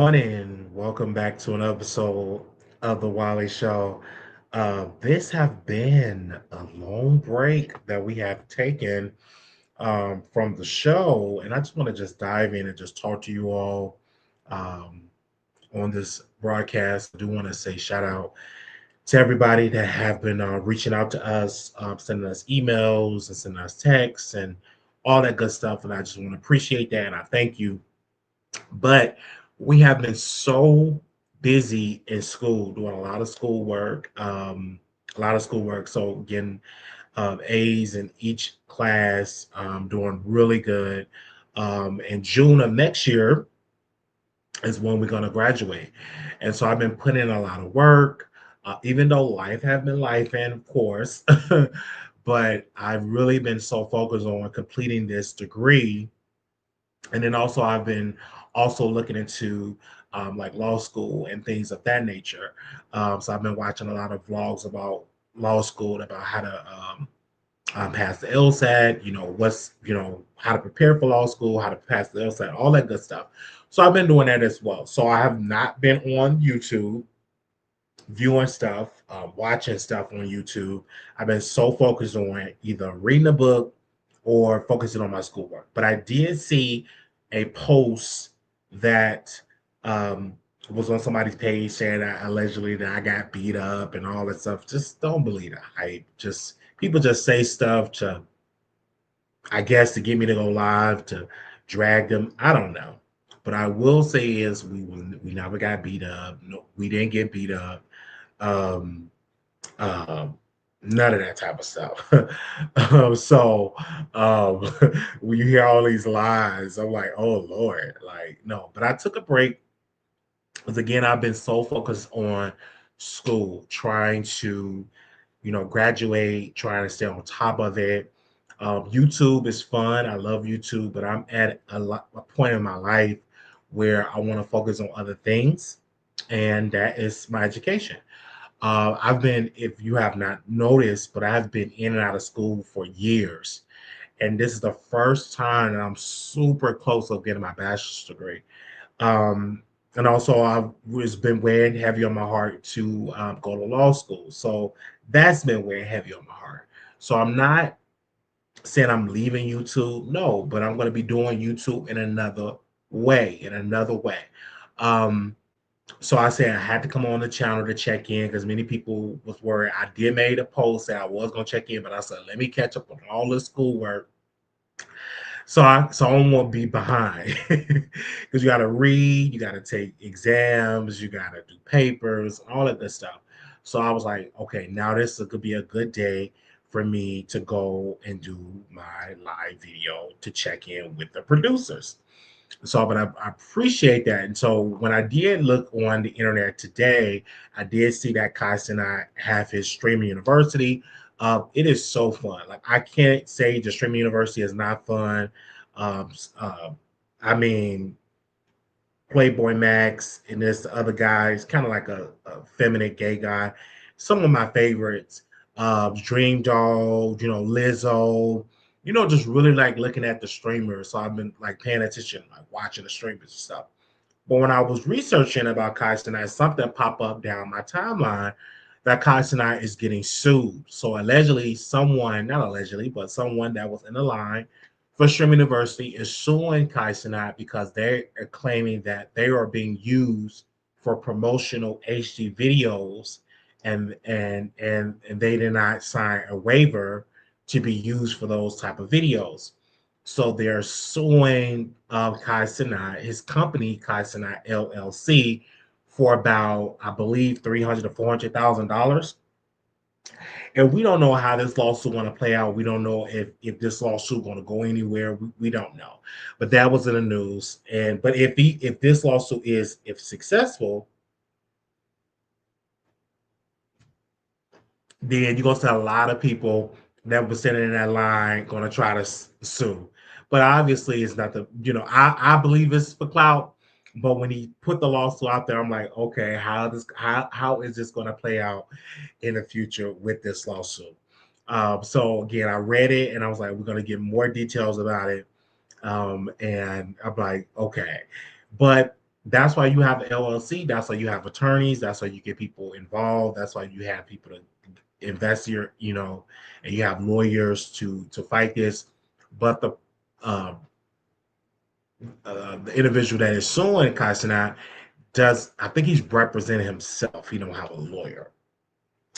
morning. Welcome back to an episode of the Wiley Show. This have been a long break that we have taken from the show, and I just want to just dive in and just talk to you all um, on this broadcast. I do want to say shout out to everybody that have been reaching out to us, sending us emails and sending us texts and all that good stuff, and I just want to appreciate that and I thank you, but we have been so busy in school doing a lot of schoolwork. So getting A's in each class, doing really good. In June of next year is when we're going to graduate, and so I've been putting in a lot of work. Even though life have been life, and of course, but I've really been so focused on completing this degree, and then also I've been also looking into like law school and things of that nature. So I've been watching a lot of vlogs about law school, about how to pass the LSAT, how to prepare for law school, how to pass the LSAT, all that good stuff. So I've been doing that as well. So I have not been on YouTube viewing stuff, watching stuff on YouTube. I've been so focused on either reading a book or focusing on my schoolwork. But I did see a post that um, was on somebody's page saying that allegedly that I got beat up and all that stuff. Just don't believe the hype. Just people just say stuff to, I guess, to get me to go live to drag them. I don't know. But I will say is we never got beat up. No, we didn't get beat up. Um, um, None of that type of stuff. So um, when you hear all these lies, I'm like, oh Lord, like no. But I took a break because again, I've been so focused on school, trying to, graduate, trying to stay on top of it. YouTube is fun. I love YouTube, but I'm at a point in my life where I want to focus on other things, and that is my education. I've been, if you have not noticed, but I've been in and out of school for years. And this is the first time that I'm super close of getting my bachelor's degree. Um, and also, I've was been weighing heavy on my heart to go to law school. So that's been weighing heavy on my heart. So I'm not saying I'm leaving YouTube, no, but I'm going to be doing YouTube in another way, Um, so I said I had to come on the channel to check in because many people was worried. I did made a post that I was gonna check in, but I said let me catch up on all the schoolwork so I won't be behind because you got to read, you got to take exams, you got to do papers, all that good stuff. So I was like, okay, now could be a good day for me to go and do my live video to check in with the producers. So, but I appreciate that. And so when I did look on the internet today, I did see that Kai Cenat have his streaming university. It is so fun. Like I can't say the streaming university is not fun. Um, uh, I mean, Playboy Max and this other guy is kind of like a feminine gay guy. Some of my favorites, Dream Doll, Lizzo, just really like looking at the streamers. So I've been like paying attention, like watching the streamers and stuff. But when I was researching about Kai Cenat, something popped up down my timeline that Kai Cenat is getting sued. So allegedly, someone, not allegedly, but someone that was in the line for Stream University is suing Kai Cenat because they are claiming that they are being used for promotional HD videos, and they did not sign a waiver to be used for those type of videos. So they're suing Kai Cenat, his company Kai Cenat LLC, for about I believe $300,000 to $400,000. And we don't know how this lawsuit going to play out. We don't know if this lawsuit going to go anywhere. We don't know, but that was in the news. And but if this lawsuit is if successful, then you're gonna see a lot of people that were sitting in that line going to try to sue. But obviously, it's not I believe it's for clout. But when he put the lawsuit out there, I'm like, okay, how is this going to play out in the future with this lawsuit? So again, I read it and I was like, we're going to get more details about it. And I'm like, okay, but That's why you have the LLC. That's why you have attorneys. That's why you get people involved. That's why you have people to invest your, and you have lawyers to fight this. But um, the individual that is suing Cenat does, I think he's representing himself. He don't have a lawyer,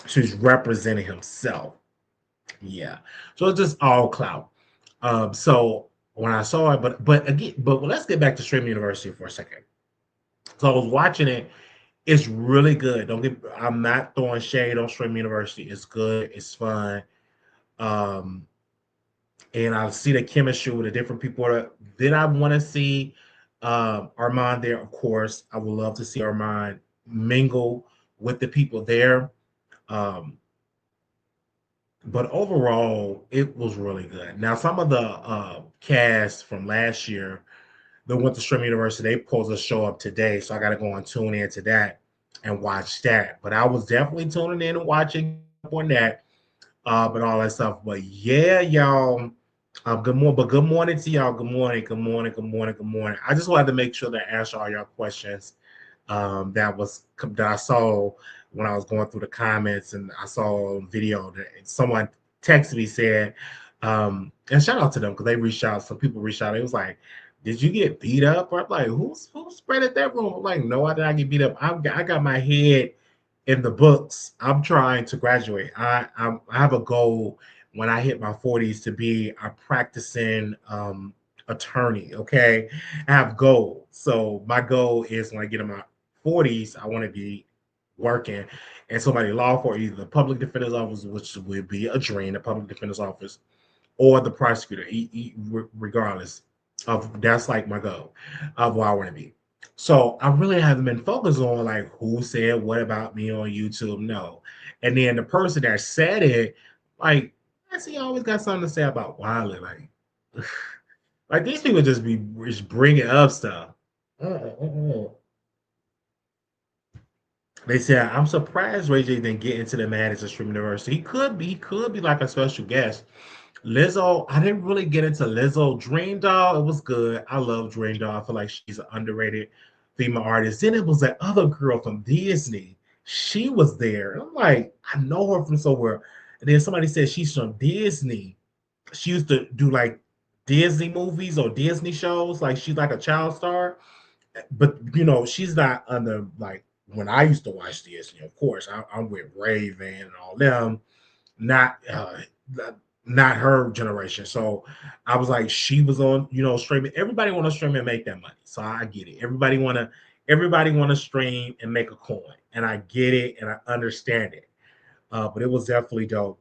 so he's representing himself. Yeah, so it's just all clout. So when I saw it, but let's get back to Stream University for a second. So I was watching it. It's really good. I'm not throwing shade on Stream University. It's good. It's fun. Um, and I see the chemistry with the different people. Did I want to see Armand there? Of course, I would love to see Armand mingle with the people there. Um, but overall, it was really good. Now, some of the cast from last year that went to Stream University, they supposed to show up today, so I got to go and tune in to that and watch that. But I was definitely tuning in and watching, getting up on that, and all that stuff. But yeah, y'all. Good morning, but good morning to y'all. Good morning, good morning, good morning, good morning. I just wanted to make sure that I answer all y'all questions. That I saw when I was going through the comments, and I saw a video that someone texted me said, and shout out to them because they reached out. Some people reached out. It was like, "Did you get beat up?" I'm like, "Who spread at that room?" I'm like, "No, I did not get beat up. I got my head in the books. I'm trying to graduate. I have a goal when I hit my 40s to be a practicing attorney. Okay, I have goals. So my goal is when I get in my 40s, I want to be working in somebody law for either the public defender's office, which would be a dream, the public defender's office, or the prosecutor, regardless of that's like my goal of where I want to be. So I really haven't been focused on like who said what about me on YouTube. No. And then the person that said it, like, I see always got something to say about Wiley. Like these people just bringing up stuff. They said, I'm surprised Ray J didn't get into the Madison Stream University. He could be like a special guest. Lizzo, I didn't really get into Lizzo. Dream Doll, it was good. I love Dream Doll. I feel like she's an underrated female artist. Then it was that other girl from Disney. She was there. I'm like, I know her from somewhere. And then somebody said she's from Disney. She used to do like Disney movies or Disney shows. Like she's like a child star. But she's not under like when I used to watch Disney, of course. I'm with Raven and all them, not not her generation. So I was like, she was on, streaming. Everybody want to stream and make that money. So I get it. Everybody want to stream and make a coin. And I get it and I understand it. But it was definitely dope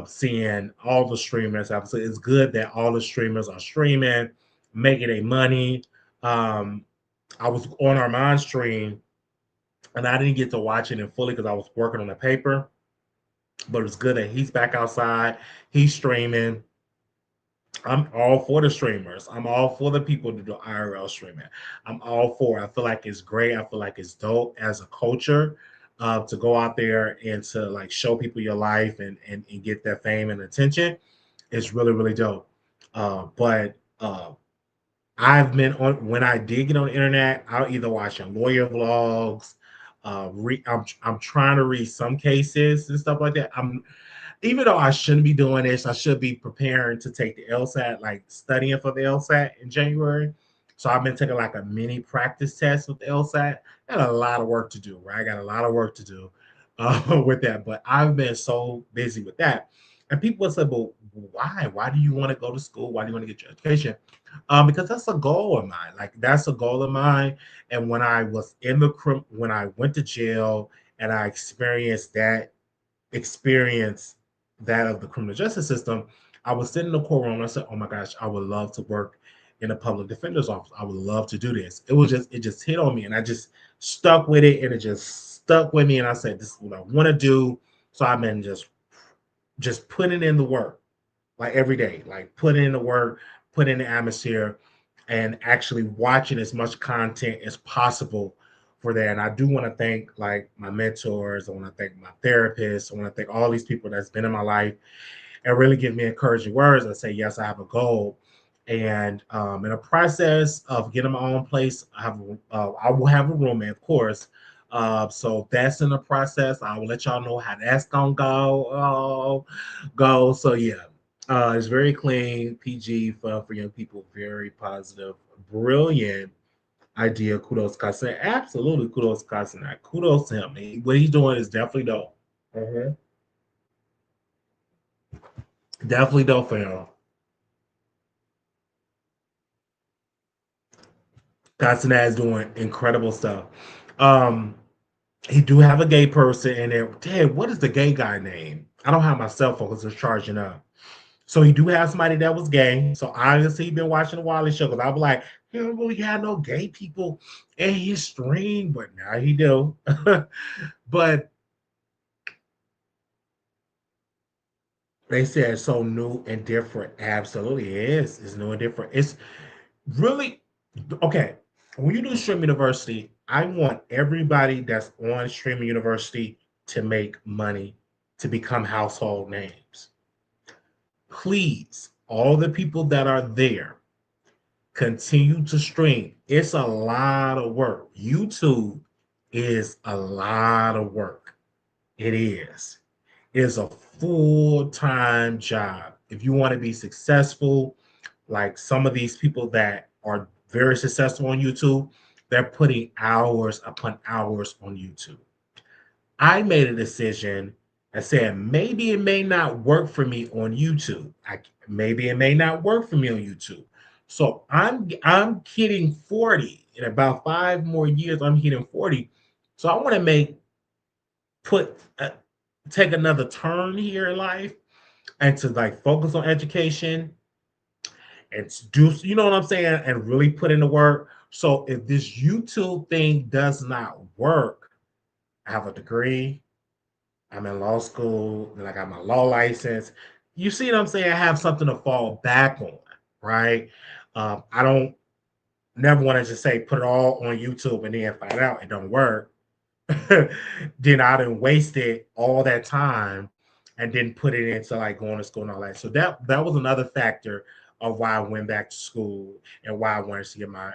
seeing all the streamers. So it's good that all the streamers are streaming, making their money. Um, I was on Armand's stream and I didn't get to watch it in fully because I was working on the paper. But it's good that he's back outside. He's streaming. I'm all for the streamers. I'm all for the people to do IRL streaming. I'm all for it. I feel like it's great. I feel like it's dope as a culture to go out there and to like show people your life and get that fame and attention. It's really, really dope. But I've been on when I did get on the internet, I'll either watching lawyer vlogs. I'm trying to read some cases and stuff like that. I'm even though I shouldn't be doing this, I should be preparing to take the LSAT, like studying for the LSAT in January. So I've been taking like a mini practice test with the LSAT. I got a lot of work to do, right? I got a lot of work to do with that, but I've been so busy with that. And people say, "Well, why? Why do you want to go to school? Why do you want to get your education?" Because that's a goal of mine. Like that's a goal of mine. And when I was when I went to jail and I experienced that experience that of the criminal justice system, I was sitting in the courtroom and I said, "Oh my gosh, I would love to work in a public defender's office. I would love to do this." It just hit on me and I just stuck with it and it just stuck with me and I said, "This is what I want to do." So I've been just putting in the work like every day, like put in the work, put in the atmosphere, and actually watching as much content as possible for that. And I do want to thank like my mentors. I want to thank my therapist. I want to thank all these people that's been in my life and really give me encouraging words and say, yes, I have a goal. And in the process of getting my own place, I will have a roommate, of course. So that's in the process. I will let y'all know how that's gonna go. So yeah, it's very clean, PG, fun for young people, very positive, brilliant idea. Kudos, Cenat. Absolutely, kudos, Cenat. Kudos to him. What he's doing is definitely dope. Mhm. Definitely dope for him. Cenat is doing incredible stuff. Um, he do have a gay person in there. Dad, what is the gay guy name? I don't have my cell phone because it's charging up. So he do have somebody that was gay. So obviously he been watching the Wiley show because I was like, he don't really have no gay people in his stream, but now he do. But they said it's so new and different. Absolutely, it is. It's new and different. It's really okay. When you do Stream University, I want everybody that's on Stream University to make money to become household names. Please, all the people that are there, continue to stream. It's a lot of work. YouTube is a lot of work. It is. It is a full-time job. If you want to be successful, like some of these people that are very successful on YouTube, they're putting hours upon hours on YouTube. I made a decision and said maybe it may not work for me on YouTube. Maybe it may not work for me on YouTube. So I'm hitting 40 in about 5 more years. I'm hitting 40. So I want to put take another turn here in life and to like focus on education and to do, you know what I'm saying, and really put in the work. So if this YouTube thing does not work, I have a degree, I'm in law school, then I got my law license. You see what I'm saying? I have something to fall back on, right? I don't never want to just say put it all on YouTube and then find out it don't work. Then I didn't wasted all that time and didn't put it into like going to school and all that. So that was another factor of why I went back to school and why I wanted to get my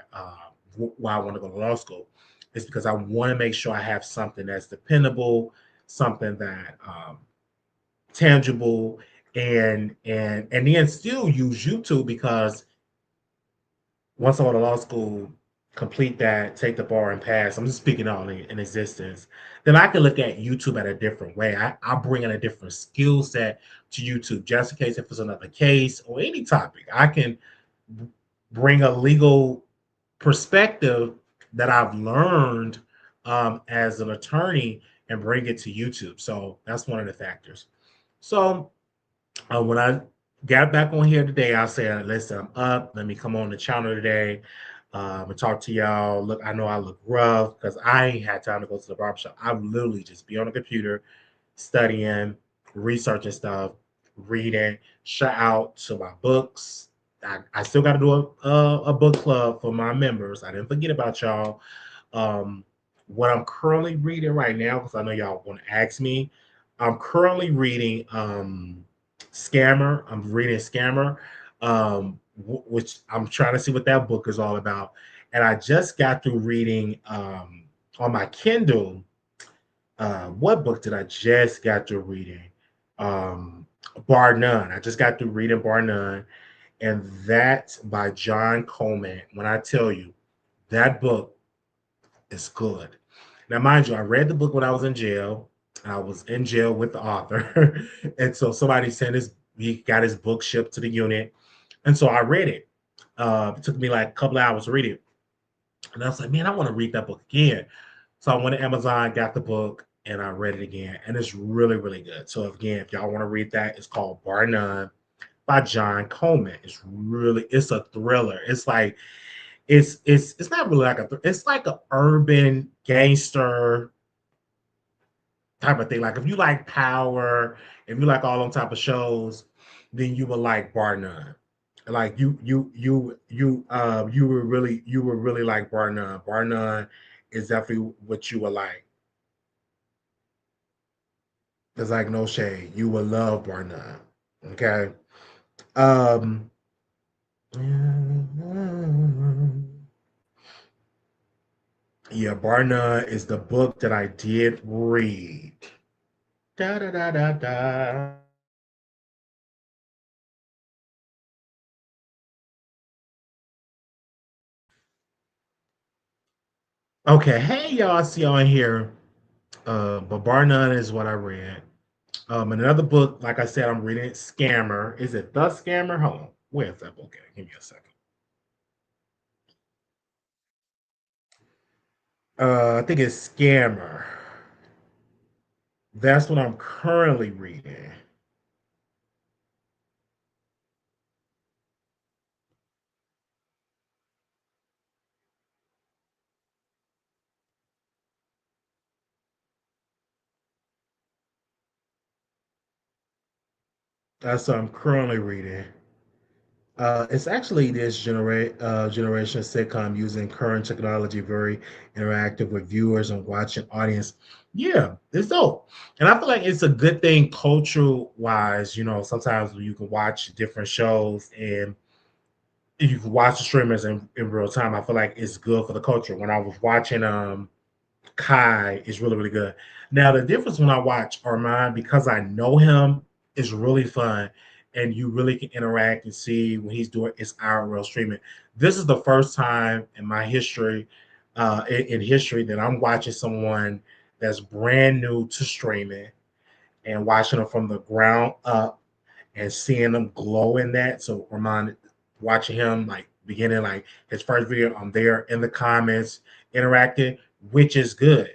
why I want to go to law school. Is because I want to make sure I have something that's dependable, something that tangible, and then still use YouTube because once I go to law school, complete that, take the bar and pass. I'm just speaking on in existence. Then I can look at YouTube at a different way. I bring in a different skill set to YouTube, just in case if it's another case or any topic. I can bring a legal perspective that I've learned as an attorney and bring it to YouTube. So that's one of the factors. So when I got back on here today, I said, listen, I'm up. Let me come on the channel today and talk to y'all. Look, I know I look rough because I ain't had time to go to the barbershop. I literally just be on the computer, studying, researching stuff, reading, shout out to my books. I still got to do a book club for my members. I didn't forget about y'all. Um, what I'm currently reading right now, because I know y'all want to ask me, I'm currently reading Scammer. I'm reading Scammer, which I'm trying to see what that book is all about. And I just got through reading on my Kindle. What book did I just got through reading? Um, Bar None. I just got through reading Bar None, and that's by John Coleman. When I tell you that book is good. Now, mind you, I read the book when I was in jail. I was in jail with the author, and so somebody sent his. He got his book shipped to the unit, and so I read it. It took me like a couple of hours to read it, and I was like, man, I want to read that book again. So I went to Amazon, got the book, and I read it again, and it's really, really good. So again, if y'all want to read that, it's called Bar None by John Coleman. It's a thriller. It's like it's not really like it's like an urban gangster type of thing. Like if you like Power, if you like all them type of shows, then you will like Bar None. Like you would really like Bar None. Bar None is definitely what you would like. It's like no shade. You will love Bar None. Okay. Um Yeah, bar none is the book that I did read. Da da da da da. Okay, hey y'all, see y'all in here. But bar none is what I read. Another book, like I said, I'm reading it, Scammer. Is it The Scammer? Hold on. Where's that book at? Give me a second. I think it's Scammer. That's what I'm currently reading. That's what I'm currently reading. It's actually this generation sitcom using current technology, very interactive with viewers and watching audience. Yeah, it's dope, and I feel like it's a good thing cultural wise. You know, sometimes you can watch different shows and you can watch the streamers in real time. I feel like it's good for the culture. When I was watching Kai, is really really good. Now the difference when I watch Armand, because I know him, is really fun, and you really can interact and see when he's doing his IRL streaming. This is the first time in my history, in history, that I'm watching someone that's brand new to streaming and watching them from the ground up and seeing them glow in that. So Ramon, watching him like beginning like his first video, I'm there in the comments interacting, which is good.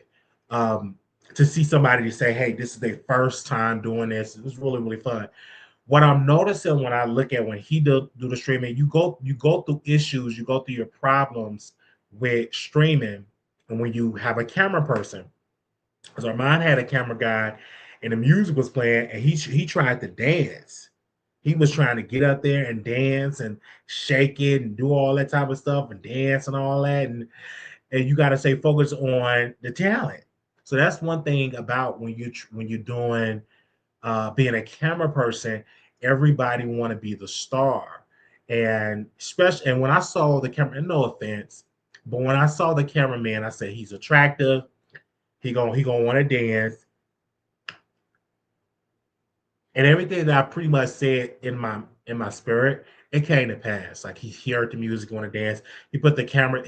Um, to see somebody to say, "Hey, this is their first time doing this," it's really really fun. What I'm noticing when I look at when he do the streaming, you go through issues, you go through your problems with streaming, and when you have a camera person, because Armand had a camera guy, and the music was playing, and he tried to dance. He was trying to get up there and dance and shake it and do all that type of stuff and dance and all that, and you got to stay focused on the talent. So that's one thing about when you're doing being a camera person, everybody want to be the star, and especially and when I saw the camera, and no offense, but when I saw the cameraman, I said he's attractive. He gonna want to dance, and everything that I pretty much said in my spirit, it came to pass. Like he heard the music, want to dance. He put the camera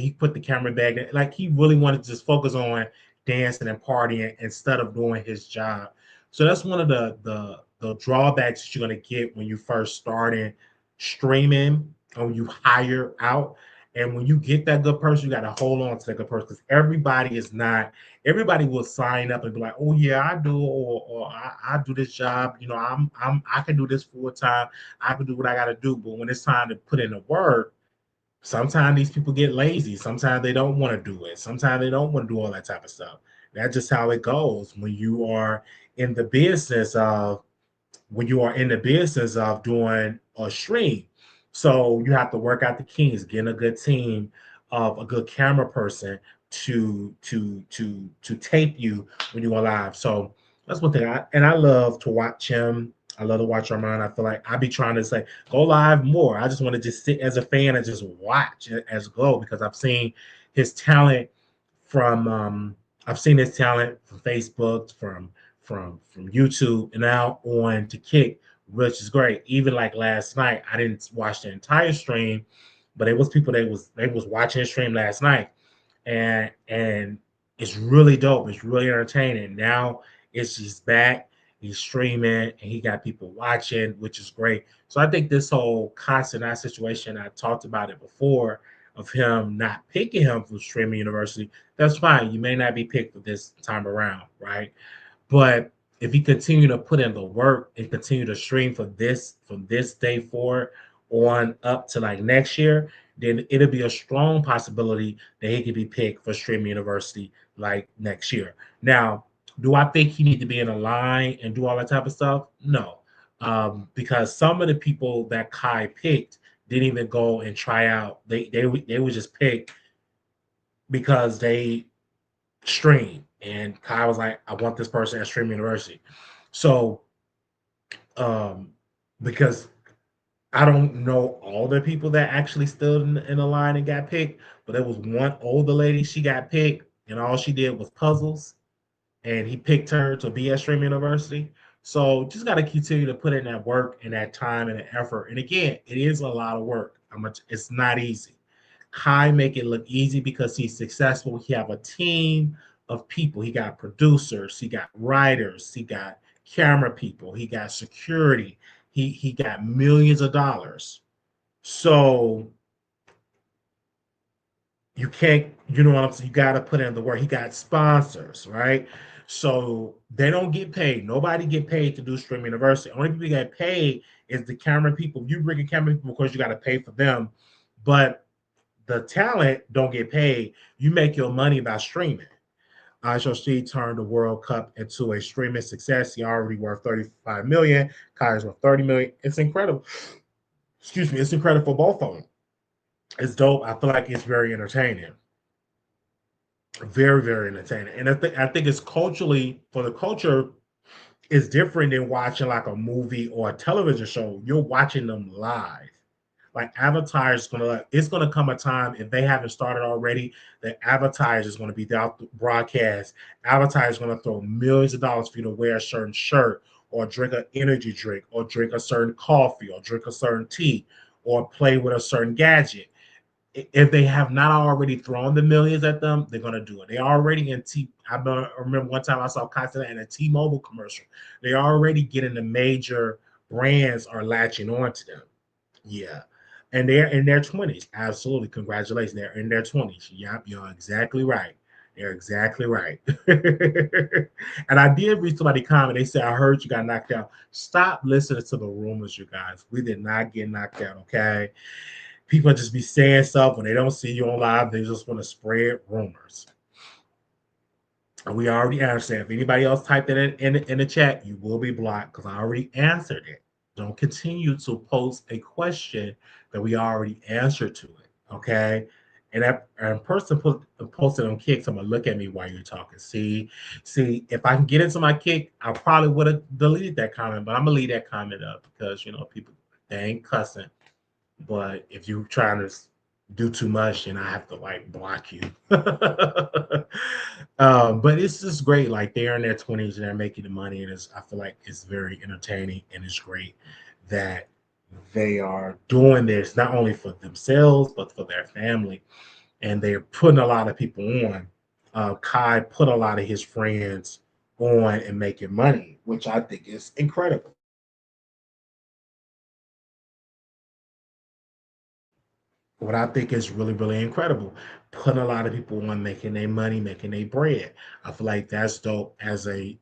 back. Like he really wanted to just focus on dancing and partying instead of doing his job. So that's one of the drawbacks that you're gonna get when you first starting streaming or when you hire out. And when you get that good person, you got to hold on to that good person because everybody will sign up and be like, "Oh yeah, I do," or I do this job. You know, I can do this full time. I can do what I got to do. But when it's time to put in the work, sometimes these people get lazy. Sometimes they don't want to do it. Sometimes they don't want to do all that type of stuff. That's just how it goes when you are in the business of doing a stream. So you have to work out the kinks, getting a good team of a good camera person to tape you when you go live. So that's one thing. I love to watch him. I love to watch Armand. I feel like I be trying to say go live more. I just want to just sit as a fan and just watch it as go because his talent from I've seen his talent from Facebook, from YouTube, and now on to Kick, which is great. Even like last night, I didn't watch the entire stream, but it was people they was watching his stream last night, and it's really dope. It's really entertaining. Now it's just back. He's streaming and he got people watching, which is great. So I think this whole constant situation, I talked about it before, of him not picking him for streaming university. That's fine. You may not be picked for this time around, right? But if he continue to put in the work and continue to stream for this from this day forward on up to like next year, then it'll be a strong possibility that he could be picked for streaming university like next year. Now, do I think he need to be in a line and do all that type of stuff? No, because some of the people that Kai picked didn't even go and try out. They were just picked because they stream. And Kai was like, I want this person at Stream University. So, um, because I don't know all the people that actually stood in the line and got picked, but there was one older lady, she got picked, and all she did was puzzles, and he picked her to be at Stream University. So just got to continue to put in that work and that time and that effort. And again, it is a lot of work. It's not easy. Kai make it look easy because he's successful. He have a team of people. He got producers, he got writers, he got camera people, he got security. He got millions of dollars. So you can't, you know what I'm saying? You got to put in the work. He got sponsors, right? So they don't get paid. Nobody get paid to do Stream University. Only people get paid is the camera people. You bring a camera people, of course, you got to pay for them. But the talent don't get paid. You make your money by streaming. ISOC turned the World Cup into a streaming success. He already worth 35 million. Kai's worth 30 million. It's incredible. Excuse me. It's incredible for both of them. It's dope. I feel like it's very entertaining. Very, very entertaining. And I think it's culturally for the culture is different than watching like a movie or a television show. You're watching them live. Like advertisers gonna it's gonna come a time if they haven't started already that advertisers gonna be out broadcast. Advertisers gonna throw millions of dollars for you to wear a certain shirt or drink an energy drink or drink a certain coffee or drink a certain tea or play with a certain gadget. If they have not already thrown the millions at them, they're gonna do it. They already in T. I remember one time I saw Cenat in a T-Mobile commercial. They already getting the major brands are latching on to them. Yeah. And they're in their 20s. Absolutely. Congratulations. They're in their 20s. Yep, you're exactly right. They're exactly right. And I did read somebody comment. They said, I heard you got knocked out. Stop listening to the rumors, you guys. We did not get knocked out, okay? People just be saying stuff when they don't see you on live. They just want to spread rumors. And we already answered. If anybody else typed it in the chat, you will be blocked because I already answered it. Don't continue to post a question that we already answered to it. Okay. And that person posted on Kick, so I'm gonna look at me while you're talking. See, if I can get into my Kick, I probably would have deleted that comment, but I'm gonna leave that comment up because people they ain't cussing. But if you're trying to do too much, then I have to like block you. But it's just great. Like they're in their 20s and they're making the money, and I feel like it's very entertaining and it's great that they are doing this not only for themselves but for their family, and they're putting a lot of people on. Kai put a lot of his friends on and making money, which I think is incredible. What I think is really, really incredible. Putting a lot of people on making their money, making their bread. I feel like that's dope as a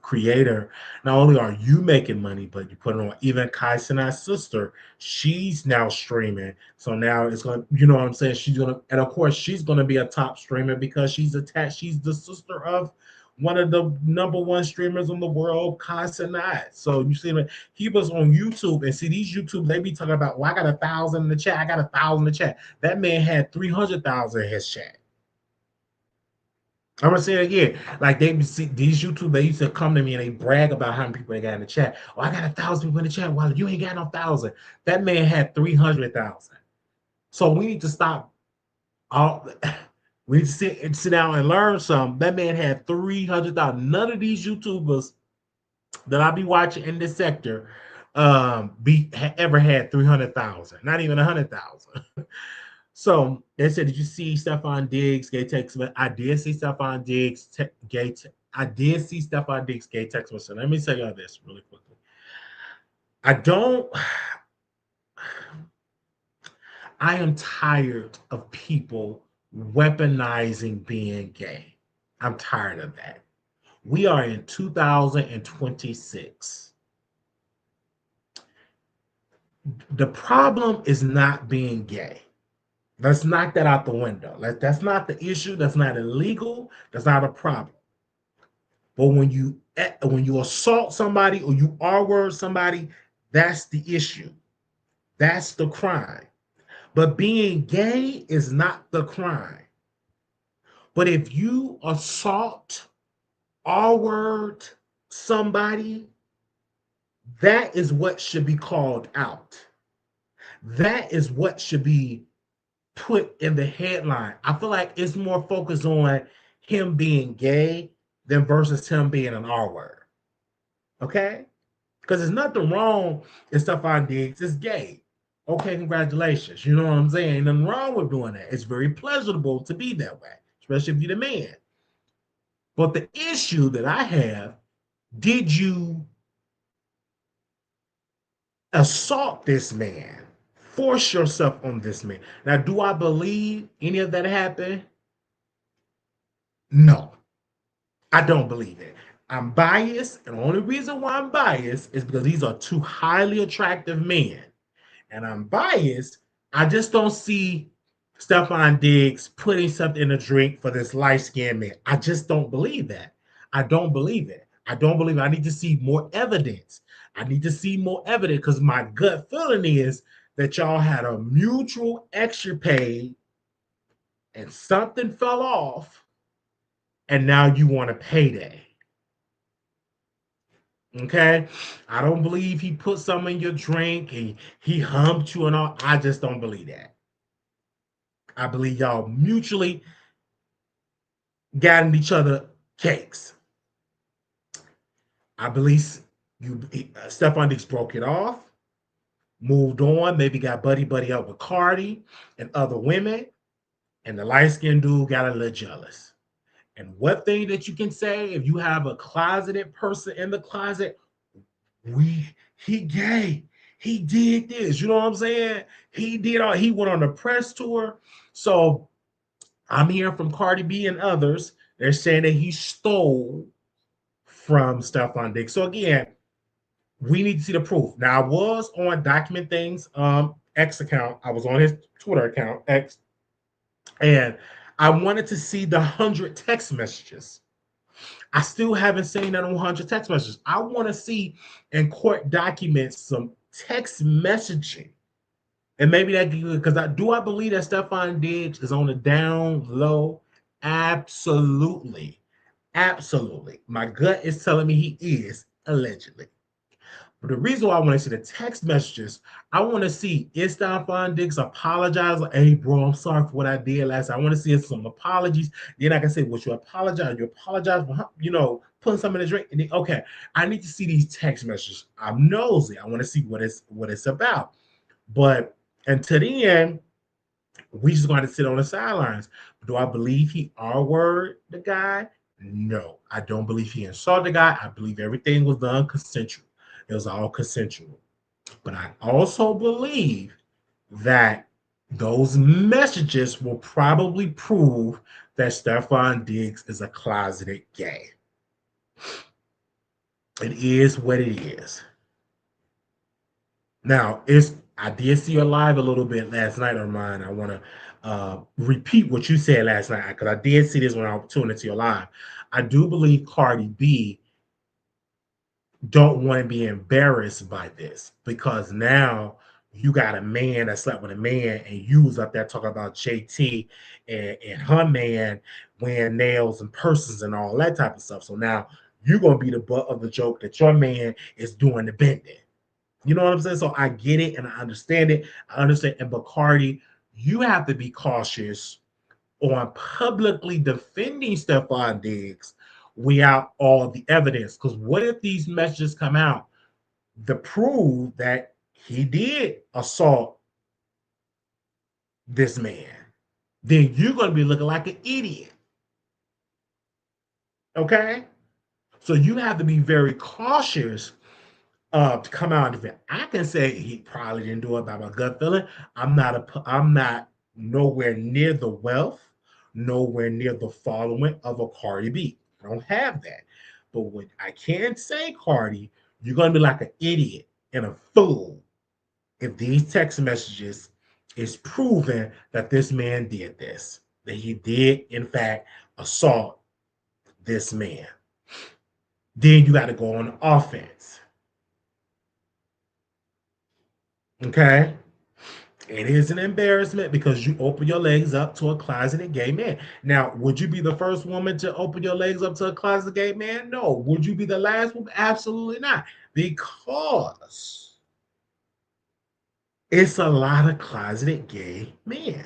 creator. Not only are you making money, but you put it on. Even Kai Cenat's sister, she's now streaming. So now it's gonna, you know what I'm saying? She's gonna, and of course, she's gonna be a top streamer because she's attached. She's the sister of one of the number one streamers in the world, Kai Cenat. So you see, he was on YouTube, and see these YouTube, they be talking about, well, I got 1,000 in the chat. I got 1,000 in the chat. That man had 300,000 in his chat. I'm gonna say it again. Like they see these YouTube, they used to come to me and they brag about how many people they got in the chat. Oh, I got 1,000 people in the chat. Well, you ain't got no 1,000. That man had 300,000. So we need to stop. All we need to sit down and learn some. That man had 300,000. None of these YouTubers that I be watching in this sector ever had 300,000. Not even 100,000. So they said, did you see Stephon Diggs gay text? I did see Stephon Diggs I did see Stephon Diggs gay text message. Let me tell y'all this really quickly. I don't. I am tired of people weaponizing being gay. I'm tired of that. We are in 2026. The problem is not being gay. Let's knock that out the window. That's not the issue. That's not illegal. That's not a problem. But when you assault somebody or you R-word somebody, that's the issue. That's the crime. But being gay is not the crime. But if you assault, R-word somebody, That is what should be called out. That is what should be put in the headline. I feel like it's more focused on him being gay than versus him being an R word. Okay? Because there's nothing wrong if Stephon Diggs is gay. Okay, congratulations. You know what I'm saying? Ain't nothing wrong with doing that. It's very pleasurable to be that way, especially if you're the man. But the issue that I have, did you assault this man? Force yourself on this man. Now, do I believe any of that happened? No, I don't believe it. I'm biased, and the only reason why I'm biased is because these are two highly attractive men. And I'm biased. I just don't see Stephon Diggs putting something in a drink for this light-skinned man. I just don't believe that. I don't believe it. I don't believe it. I need to see more evidence. I need to see more evidence because my gut feeling is that y'all had a mutual extricade and something fell off, and now you want a payday. Okay, I don't believe he put some in your drink and he humped you and all. I just don't believe that. I believe y'all mutually got in each other cakes. I believe Stephon Diggs broke it off, moved on, maybe got buddy up with Cardi and other women, and the light skinned dude got a little jealous. And one thing that you can say, if you have a closeted person in the closet, he gay. He did this. You know what I'm saying? He went on a press tour. So I'm hearing from Cardi B and others. They're saying that he stole from Stephon Diggs. So again, we need to see the proof. Now, I was on Document Things X account. I was on his Twitter account, X, and I wanted to see the 100 text messages. I still haven't seen that on 100 text messages. I want to see in court documents some text messaging. And maybe that because I believe that Stephon Diggs is on the down low? Absolutely. Absolutely. My gut is telling me he is, allegedly. But the reason why I want to see the text messages, I want to see is Stephon Diggs apologize. Like, hey, bro, I'm sorry for what I did last time. I want to see some apologies. Then I can say, well, you apologize. You apologize for, putting something in the drink. And then, okay, I need to see these text messages. I'm nosy. I want to see what it's about. But until the end, we just going to sit on the sidelines. Do I believe he R-word the guy? No, I don't believe he insulted the guy. I believe everything was done consensual. It was all consensual. But I also believe that those messages will probably prove that Stephon Diggs is a closeted gay. It is what it is. Now, I did see you live a little bit last night on mine. I want to repeat what you said last night because I did see this when I was tuning into your live. I do believe Cardi B don't want to be embarrassed by this because now you got a man that slept with a man and you was up there talking about JT and her man wearing nails and purses and all that type of stuff. So now you're going to be the butt of the joke that your man is doing the bending. You know what I'm saying? So I get it and I understand it. I understand. And Bacardi, you have to be cautious on publicly defending Stephon Diggs without all the evidence. Because what if these messages come out to prove that he did assault this man? Then you're going to be looking like an idiot. Okay? So you have to be very cautious to come out and defend. I can say he probably didn't do it by my gut feeling. I'm not nowhere near the wealth, nowhere near the following of a Cardi B. I don't have that. But what I can say, Cardi, you're gonna be like an idiot and a fool if these text messages is proven that this man did this, that he did in fact assault this man. Then you got to go on offense. Okay. It is an embarrassment because you open your legs up to a closeted gay man. Now, would you be the first woman to open your legs up to a closeted gay man? No. Would you be the last woman? Absolutely not. Because it's a lot of closeted gay men,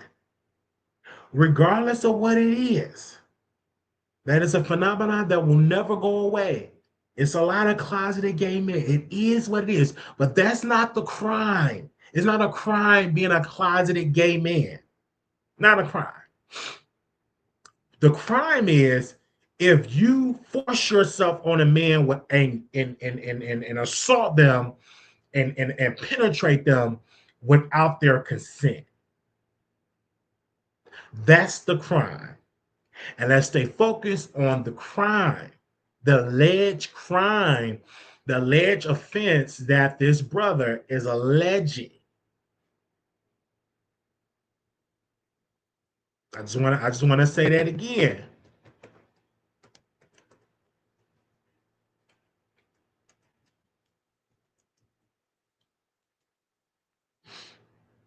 regardless of what it is. That is a phenomenon that will never go away. It's a lot of closeted gay men. It is what it is. But that's not the crime. It's not a crime being a closeted gay man. Not a crime. The crime is if you force yourself on a man with and assault them and penetrate them without their consent. That's the crime. And let's stay focused on the crime, the alleged crime, the alleged offense that this brother is alleging. I just want to say that again.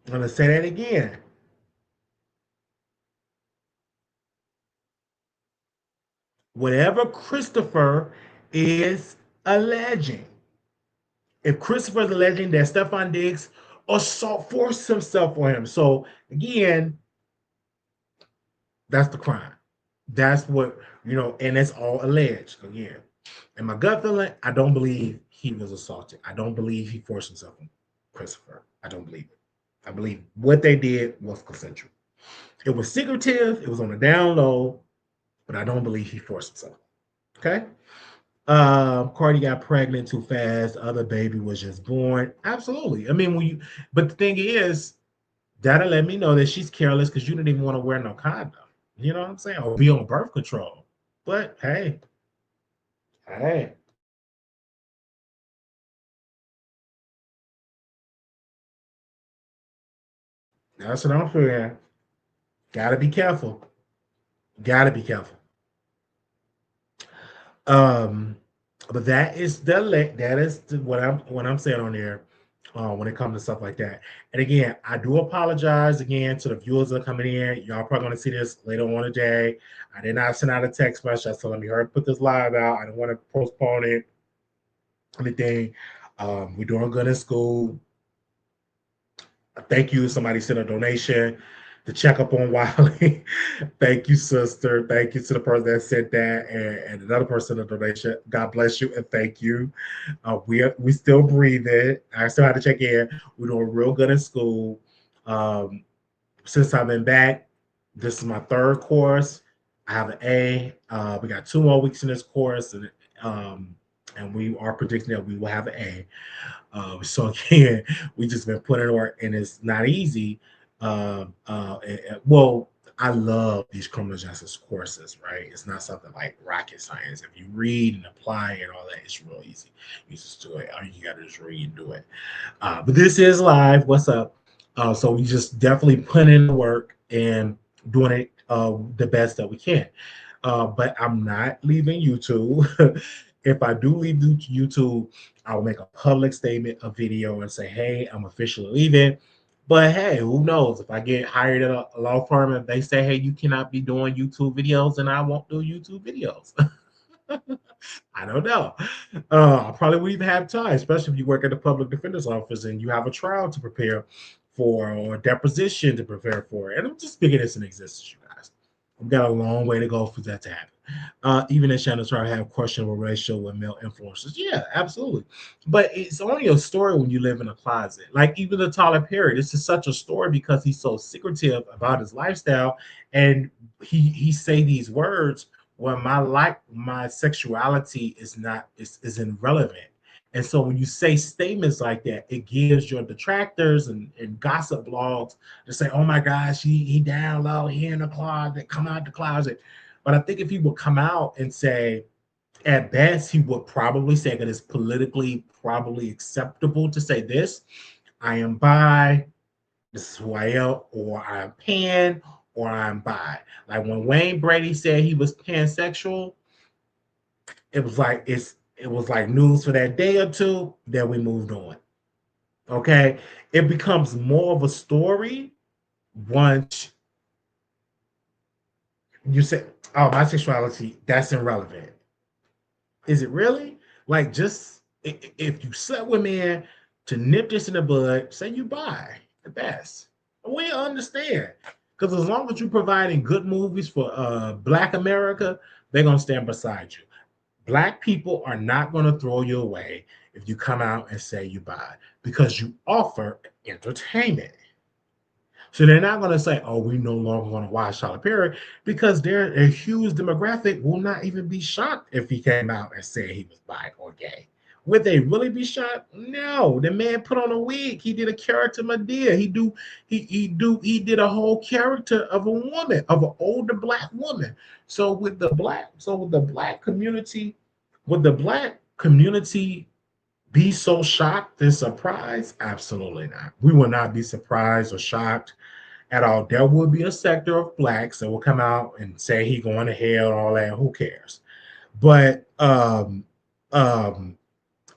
I'm going to say that again. Whatever Christopher is alleging, if Christopher's alleging that Stefan Diggs assault forced himself on him, so again, that's the crime. That's what and it's all alleged again. And my gut feeling, I don't believe he was assaulted. I don't believe he forced himself on Christopher. I don't believe it. I believe what they did was consensual. It was secretive. It was on the down low, but I don't believe he forced himself. Okay. Cardi got pregnant too fast. Other baby was just born. Absolutely. I mean, but the thing is, that'll let me know that she's careless because you didn't even want to wear no condom. You know what I'm saying? Or be on birth control. But hey, that's what I'm feeling. Gotta be careful. Gotta be careful. Um, but what I'm saying on there when it comes to stuff like that. And again, I do apologize again to the viewers that are coming in. Y'all probably gonna see this later on today. I did not send out a text message. I said let me hurry put this live out. I don't want to postpone it. Anything. We're doing good in school. Thank you. Somebody sent a donation to check up on Wiley. Thank you, sister. Thank you to the person that sent that, and another person a donation. God bless you and thank you. We still breathing. I still have to check in. We're doing real good in school. Um, since I've been back, this is my third course. I have an A. We got 2 more weeks in this course, and we are predicting that we will have an A. So again, we just been putting in work, and it's not easy. Well, I love these criminal justice courses, right? It's not something like rocket science. If you read and apply and all that, it's real easy. You just do it. All you got to just read and do it. But this is live. What's up? So we just definitely put in the work and doing it the best that we can. But I'm not leaving YouTube. If I do leave YouTube, I'll make a public statement, a video, and say, hey, I'm officially leaving. But hey, who knows? If I get hired at a law firm and they say, hey, you cannot be doing YouTube videos, and I won't do YouTube videos. I don't know. I probably wouldn't even have time, especially if you work at the public defender's office and you have a trial to prepare for or a deposition to prepare for. And I'm just speaking this in existence, you guys. We've got a long way to go for that to happen. Even in Shannon Sharp have questionable relationship with male influencers. Yeah, absolutely. But it's only a story when you live in a closet. Like even the Tyler Perry, this is such a story because he's so secretive about his lifestyle, and he say these words where my sexuality is irrelevant. And so when you say statements like that, it gives your detractors and gossip blogs to say, oh my gosh, he down low, he in the closet, come out the closet. But I think if he would come out and say, at best, he would probably say that it's politically probably acceptable to say this. I am bi, this is who I am, or I'm pan, or I'm bi. Like when Wayne Brady said he was pansexual, it was like news for that day or two. Then we moved on. Okay, it becomes more of a story once you say, "Oh, my sexuality, that's irrelevant." Is it really? Like, just if you slept with men to nip this in the bud, say you buy the best. We understand. Because as long as you're providing good movies for Black America, they're gonna stand beside you. Black people are not gonna throw you away if you come out and say you buy because you offer entertainment. So they're not going to say, "Oh, we no longer going to watch Tyler Perry," because they're a huge demographic will not even be shocked if he came out and said he was bi or gay. Would they really be shocked? No. The man put on a wig. He did a character Medea. He did a whole character of a woman, of an older black woman. So with the black community, would the black community be so shocked and surprised? Absolutely not. We will not be surprised or shocked at all. There will be a sector of blacks that will come out and say he going to hell and all that. Who cares? But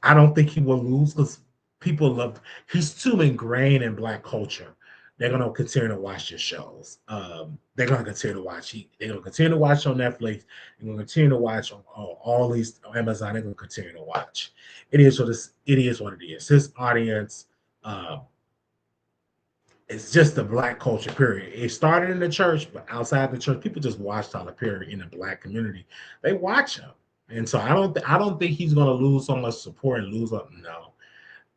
I don't think he will lose because people love. He's too ingrained in black culture. They're gonna continue to watch his shows. They're gonna continue to watch. They're gonna continue to watch on Netflix. They're gonna continue to watch on all these on Amazon. They're gonna continue to watch. It is what it is. His audience. Uh, it's just the black culture, period. It started in the church, but outside the church, people just watch Tyler Perry in the black community. They watch him. And so I don't think he's gonna lose so much support and lose up. No,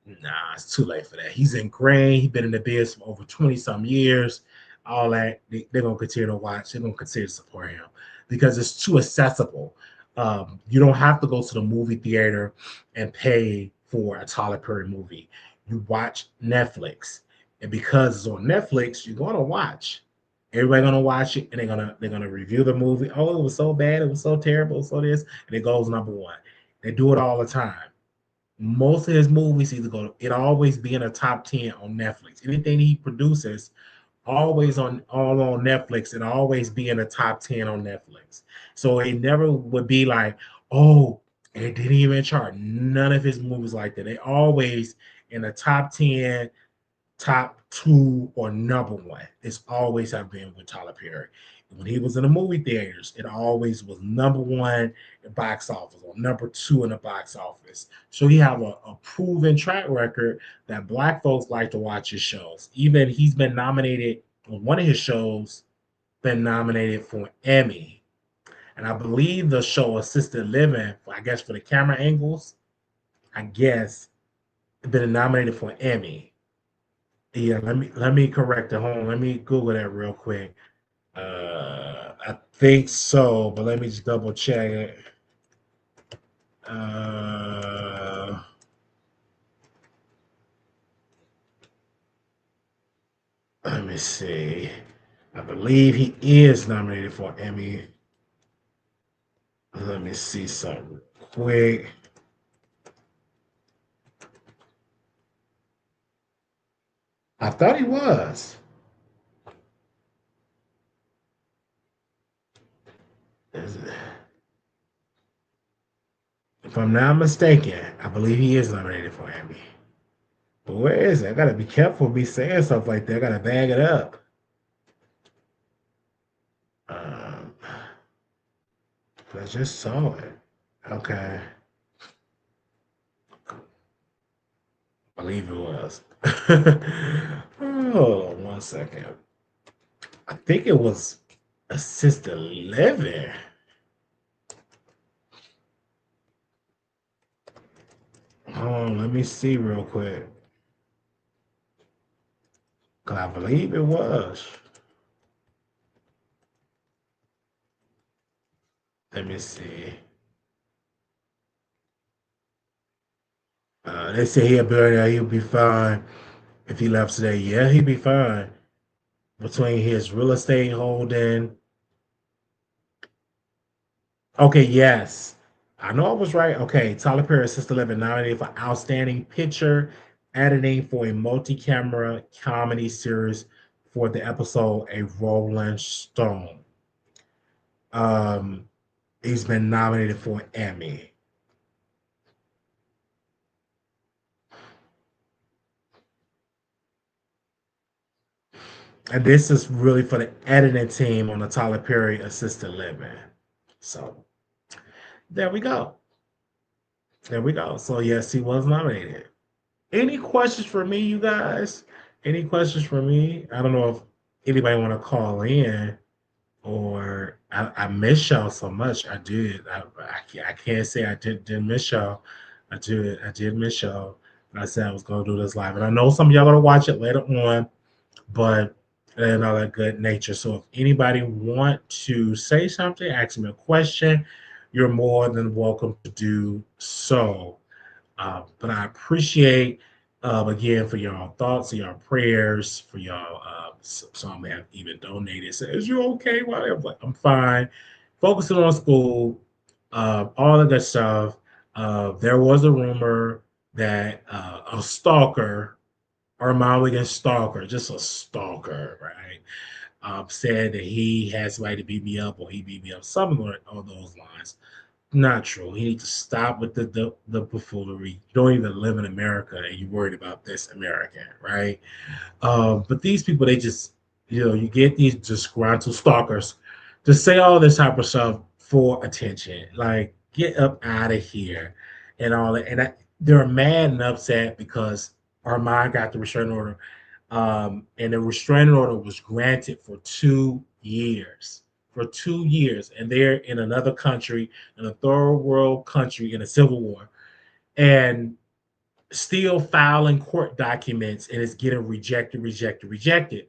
nah, it's too late for that. He's ingrained, he's been in the biz for over 20 some years. All that they're gonna continue to watch, they're gonna continue to support him because it's too accessible. You don't have to go to the movie theater and pay for a Tyler Perry movie. You watch Netflix, and because it's on Netflix, you're gonna watch. Everybody gonna watch it, and they're gonna review the movie. Oh, it was so bad, it was so terrible, so this, and it goes number one. They do it all the time. Most of his movies either go, it always be in a top 10 on Netflix. Anything he produces, always on all on Netflix, and always be in the top 10 on Netflix. So it never would be like, oh, it didn't even chart. None of his movies like that. They always in the top 10, top two, or number one. It's always have been with Tyler Perry. When he was in the movie theaters, it always was number one in box office or number two in the box office. So he have a proven track record that black folks like to watch his shows. Even he's been nominated on one of his shows, been nominated for an Emmy. And I believe the show Assisted Living, I guess for the camera angles, I guess, been nominated for an Emmy. Yeah, let me correct it. Hold on, let me Google that real quick. I think so, but let me just double check it. Uh, Let me see. I believe he is nominated for an Emmy. Let me see something quick. I thought he was. If I'm not mistaken, I believe he is nominated for an Emmy. But where is it? I gotta be careful of me saying stuff like that. I gotta bag it up. Um, I just saw it. Okay, I believe it was. Hold on 1 second. I think it was assisted living. Hold on, let me see real quick. Cause I believe it was. Let me see. They say he'll be there. He'll be fine if he left today. Yeah, he'll be fine. Between his real estate holding. Okay, yes. I know I was right. Okay, Tyler Perry Assisted Living nominated for Outstanding Picture Editing for a multi-camera comedy series for the episode A Rolling Stone. Um, he's been nominated for an Emmy. And this is really for the editing team on the Tyler Perry Assisted Living. So there we go. There we go. So yes, he was nominated. Any questions for me, you guys? Any questions for me? I don't know if anybody want to call in, or I miss y'all so much. I did. I can't say I didn't miss y'all. I did miss y'all. And I said I was gonna do this live, and I know some of y'all gonna watch it later on, but and all that good nature. So if anybody want to say something, ask me a question, you're more than welcome to do so. But I appreciate again for y'all thoughts and y'all prayers for y'all. Some have even donated. Says you okay? Well, I'm like, I'm fine. Focusing on school, all the good stuff. There was a rumor that a stalker, or Maligan stalker, just a stalker, right? Said that he has somebody to beat me up, or he beat me up, something along those lines. Not true. He needs to stop with the buffoonery. You don't even live in America, and you're worried about this American, right? But these people, they just, you get these disgruntled stalkers to say all this type of stuff for attention. Like, get up out of here and all that. And they're mad and upset because Armand got the restraining order. And the restraining order was granted for 2 years. For 2 years. And they're in another country, in a third world country, in a civil war. And still filing court documents, and it's getting rejected, rejected, rejected.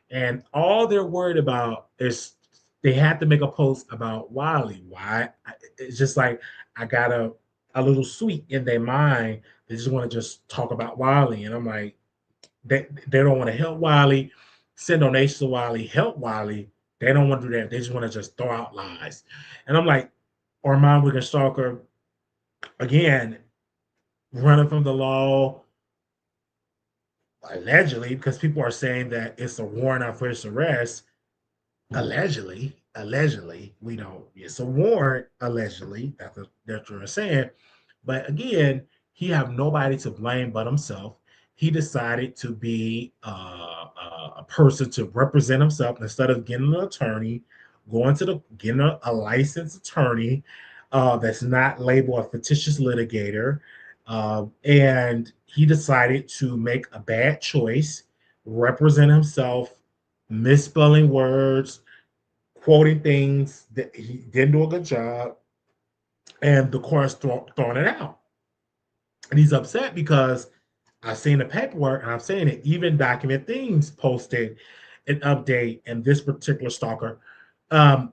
And all they're worried about is they had to make a post about Wiley. Why? It's just like I got a little sweet in their mind. They just want to just talk about Wiley. And I'm like, they don't want to help Wiley, send donations to Wiley, help Wiley. They don't want to do that. They just want to just throw out lies. And I'm like, Armand Wigan Stalker, again, running from the law, allegedly, because people are saying that it's a warrant out for his arrest. Allegedly, we don't. It's a warrant. Allegedly, that's what they're saying. But again, he have nobody to blame but himself. He decided to be a person to represent himself instead of getting an attorney, going to the getting a licensed attorney that's not labeled a fictitious litigator. And he decided to make a bad choice, represent himself, misspelling words, quoting things that he didn't do a good job, and the court's throwing it out. And he's upset because I've seen the paperwork, and I'm saying it, even document things posted an update, and this particular stalker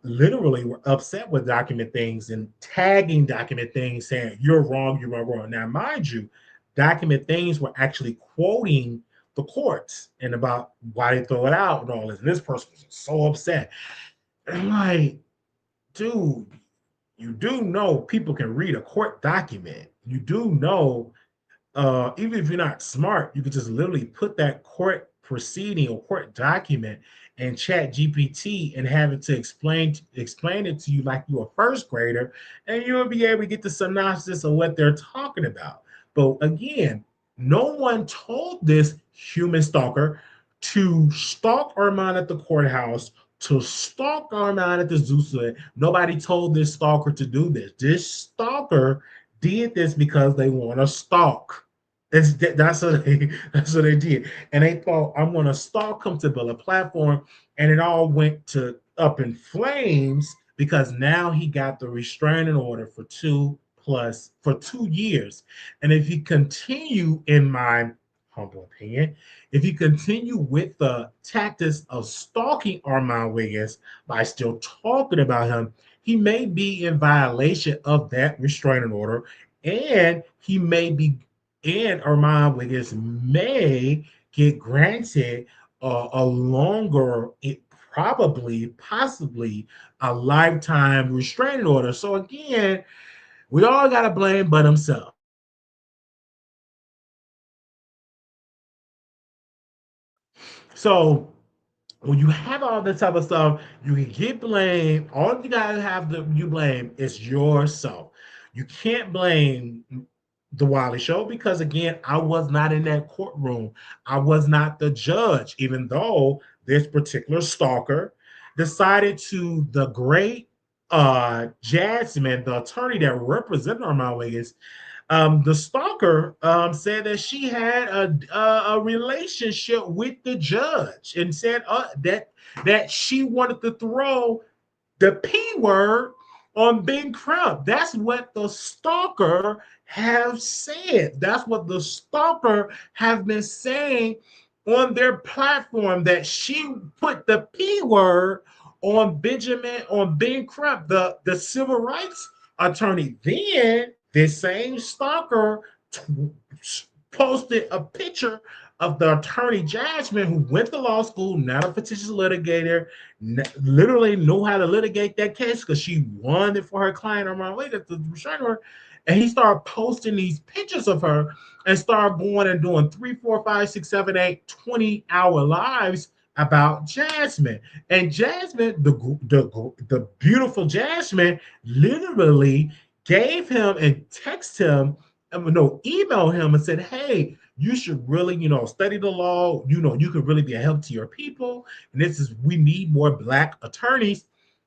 literally were upset with document things and tagging document things saying you're wrong, you are wrong. Now, mind you, document things were actually quoting the courts and about why they throw it out and all this. And this person was so upset. And I'm like, dude, you do know people can read a court document. You do know, even if you're not smart, you could just literally put that court proceeding or court document and chat GPT and have it to explain it to you like you're a first grader, and you'll be able to get the synopsis of what they're talking about. But again, no one told this human stalker to stalk Armand at the courthouse, to stalk Armand at the zoo. Nobody told this stalker to do this. This stalker did this because they want to stalk. That's what they did, and they thought I'm going to stalk him to build a platform, and it all went to up in flames because now he got the restraining order for 2 years, and if you continue, in my humble opinion, if you continue with the tactics of stalking Armand Wiggins by still talking about him, he may be in violation of that restraining order, and he may be, and Armand Wiggins may get granted a longer, probably, possibly a lifetime restraining order. So again, we all got to blame but himself. So when you have all this type of stuff, you can get blamed. All you gotta have to you blame is yourself. You can't blame the Wiley Show because again, I was not in that courtroom. I was not the judge, even though this particular stalker decided to the great Jasmine, the attorney that represented Armand Wiggins, the stalker said that she had a relationship with the judge and said that she wanted to throw the P word on Ben Crump. That's what the stalker have said. That's what the stalker have been saying on their platform, that she put the P word on Ben Crump, the civil rights attorney. Then this same stalker t- posted a picture of the attorney Jasmine, who went to law school, not a fictitious litigator, literally know how to litigate that case because she won it for her client on my way to the restraining order. And he started posting these pictures of her and started going and doing 3, 4, 5, 6, 7, 8, 20-hour lives about Jasmine. And Jasmine, the beautiful Jasmine, literally gave him and texted him, no, email him and said, hey, you should really, study the law. You could really be a help to your people. And we need more Black attorneys.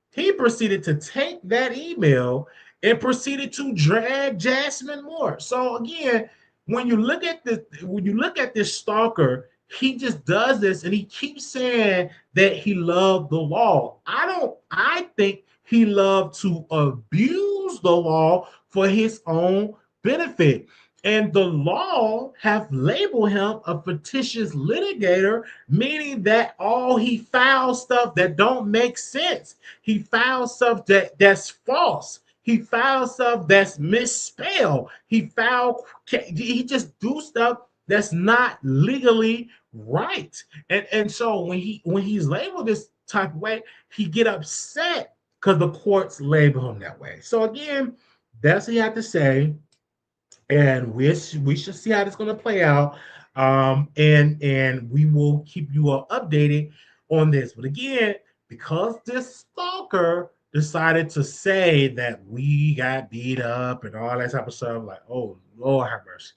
He proceeded to take that email and proceeded to drag Jasmine Moore. So again, when you look at this stalker, he just does this and he keeps saying that he loved the law. I think he loved to abuse the law for his own benefit. And the law have labeled him a fictitious litigator, meaning that all he files stuff that don't make sense. He files stuff that's false. He files stuff that's misspelled. He just do stuff that's not legally right. And so when he's labeled this type of way, he get upset because the courts label him that way. So again, that's what he had to say, and we should see how it's going to play out. And we will keep you all updated on this. But again, because this stalker decided to say that we got beat up and all that type of stuff, like, oh Lord have mercy.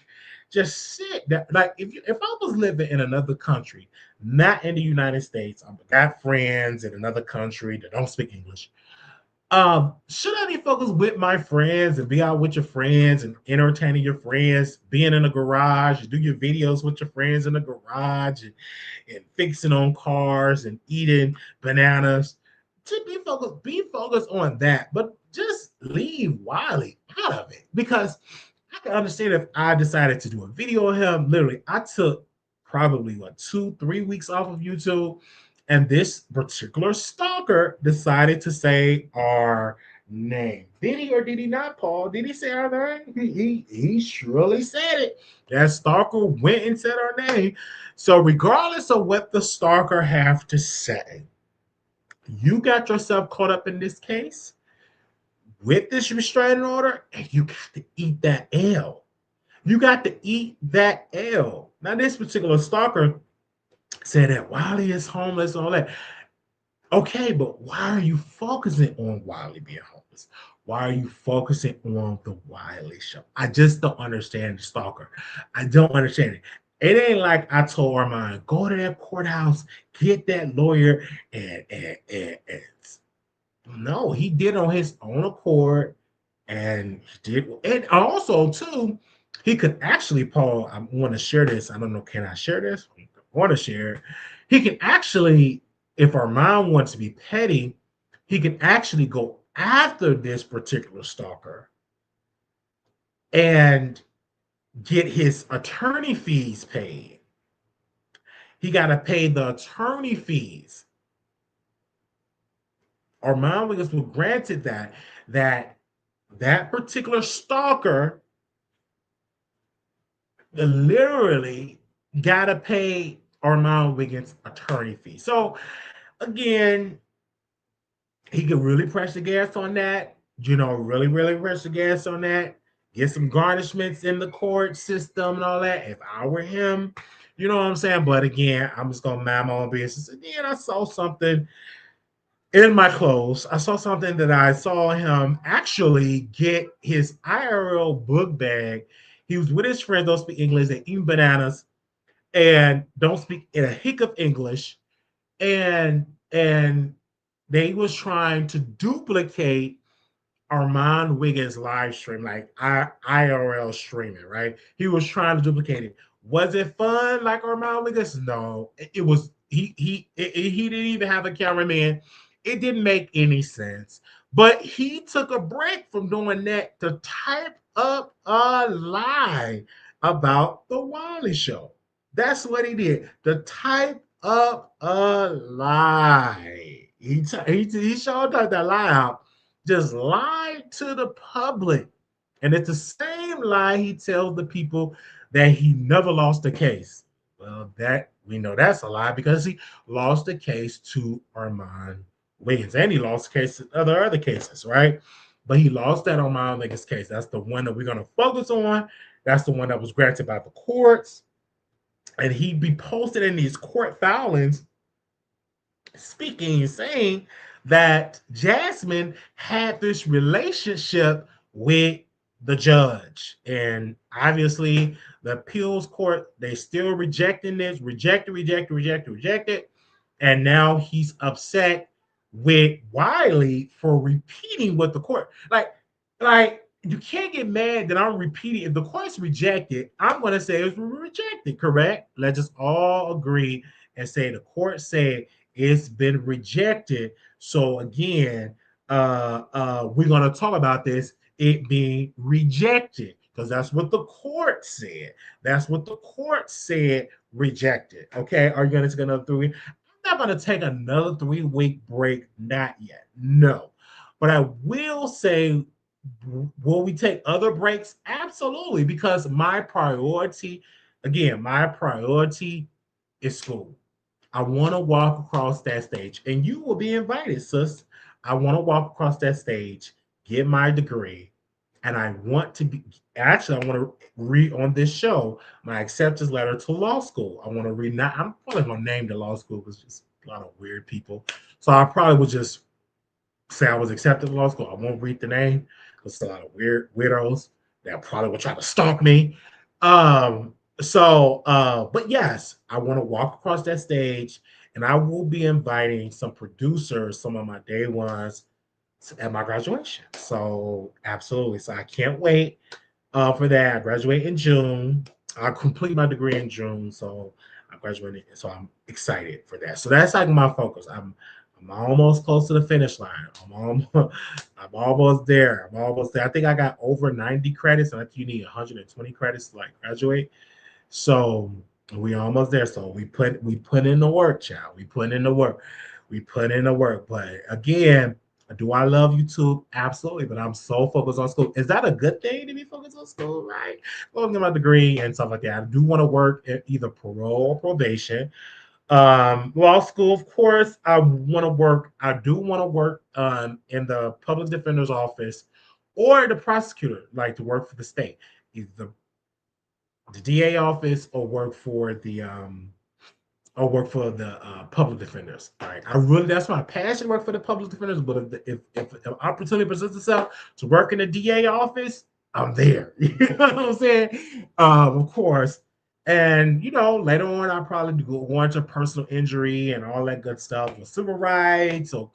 Just sit that, like, if I was living in another country, not in the United States, I've got friends in another country that don't speak English. Should I be focused with my friends and be out with your friends and entertaining your friends, being in the garage, and do your videos with your friends in the garage, and fixing on cars and eating bananas? To be focused on that, but just leave Wiley out of it, because I can understand if I decided to do a video of him. Literally, I took probably 2, 3 weeks off of YouTube, and this particular stalker decided to say our name. Did he or did he not, Paul? Did he say our name? He surely said it. That stalker went and said our name. So regardless of what the stalker have to say, you got yourself caught up in this case with this restraining order, and you got to eat that L. You got to eat that L. Now, this particular stalker said that Wiley is homeless and all that. Okay, but why are you focusing on Wiley being homeless? Why are you focusing on the Wiley show? I just don't understand the stalker. I don't understand it. It ain't like I told Armand, go to that courthouse, get that lawyer, and no, he did on his own accord, and he did. And also, too, he could actually, Paul, I want to share this. I don't know, can I share this? I want to share it. He can actually, if Armand wants to be petty, he can actually go after this particular stalker and get his attorney fees paid. He got to pay the attorney fees. Armand Wiggins was granted that particular stalker literally got to pay Armand Wiggins attorney fee. So again, he could really press the gas on that, really, really press the gas on that, get some garnishments in the court system and all that. If I were him, you know what I'm saying? But again, I'm just going to mind my own business. Again, I saw something in my clothes. I saw something that I saw him actually get his IRL book bag. He was with his friends, don't speak English, they eat bananas and don't speak in a hick of English. and they was trying to duplicate Armand Wiggins live stream, like IRL streaming, right? He was trying to duplicate it. Was it fun like Armand Wiggins? No, it was. He didn't even have a cameraman. It didn't make any sense. But he took a break from doing that to type up a lie about the Wiley show. That's what he did. To type up a lie. He showed that lie out, just lied to the public. And it's the same lie he tells the people that he never lost the case. Well, that we know that's a lie because he lost the case to Armand Wiggins, and he lost the case in other cases, right? But he lost that Armand Wiggins case. That's the one that we're going to focus on. That's the one that was granted by the courts. And he'd be posted in these court filings speaking and saying that Jasmine had this relationship with the judge. And obviously, the appeals court, they still rejecting this, rejected. And now he's upset with Wiley for repeating what the court, like you can't get mad that I'm repeating. If the court's rejected, I'm going to say it's rejected, correct? Let's just all agree and say the court said it's been rejected. So again, we're going to talk about this, it being rejected, because that's what the court said. That's what the court said, rejected. Okay, are you going to take another 3 weeks? I'm not going to take another 3-week break, not yet. No. But I will say, will we take other breaks? Absolutely, because my priority, again, my priority is school. I want to walk across that stage, and you will be invited, sis. I want to walk across that stage, get my degree, and I want to be, actually, I want to read on this show my acceptance letter to law school. I want to read, not, I'm probably going to name the law school because it's just a lot of weird people. So I probably would just say I was accepted to law school. I won't read the name because it's a lot of weirdos that probably will try to stalk me. But yes, I want to walk across that stage, and I will be inviting some producers, some of my day ones, at my graduation. So absolutely. So I can't wait for that. I graduate in June. I complete my degree in June. So I graduated. So I'm excited for that. So that's like my focus. I'm almost close to the finish line. I'm almost there. I'm almost there. I think I got over 90 credits, and I think you need 120 credits to like graduate. So we almost there. So we put in the work, child. We put in the work. We put in the work. But again, do I love YouTube? Absolutely. But I'm so focused on school. Is that a good thing to be focused on school, right? Well, get my degree and stuff like that. I do want to work at either parole or probation. Law school, of course. I do want to work in the public defender's office or the prosecutor, like to work for the state, either the DA office or work for the public defenders. Right, I really, that's my passion, work for the public defenders. But if an opportunity presents itself to work in the DA office, I'm there. You know what I'm saying? Of course. And later on, I'll probably go into personal injury and all that good stuff with civil rights. So,